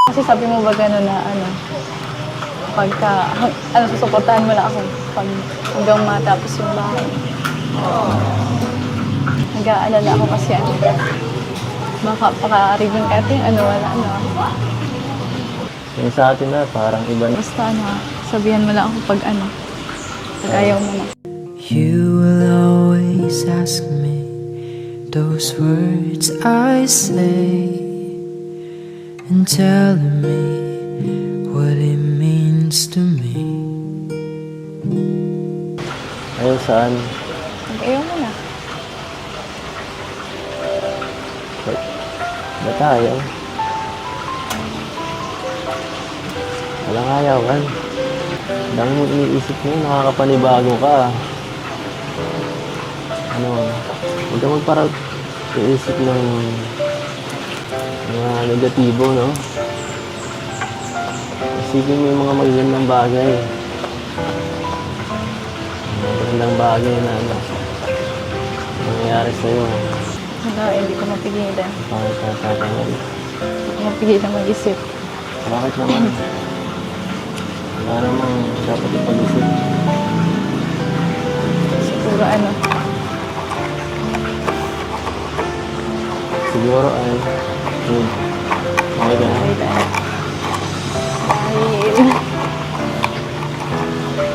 Kasi sabi mo ba gano'n na pagka, susuportahan mo lang ako pag hanggang matapos yung bahay. Nag-aalala ako kasi baka paka-ribbon cutting, wala na. Yung sa atin na, parang iba na. Basta sabihan mo lang ako pag pag ayaw mo na. You will always ask me those words I say and telling me what it means to me. Ayaw saan? Pag ayaw mo na. Ba't ayaw? Walang ayawan. Ang dami mong iniisip mo, nakakapanibago ka. Huwag ka magparang iisip ng mga negatibo, no? Isipin mo yung mga magagandang bagay. Mga magagandang bagay na nangyayari sa'yo. Hindi ko mapigilan. Pangkakatagal. Hindi ko mapigilan mag-isip. Bakit naman? Wala namang dapat ipag-isip. Siguro Siguro ay good. Okay ka na? Wait, dahil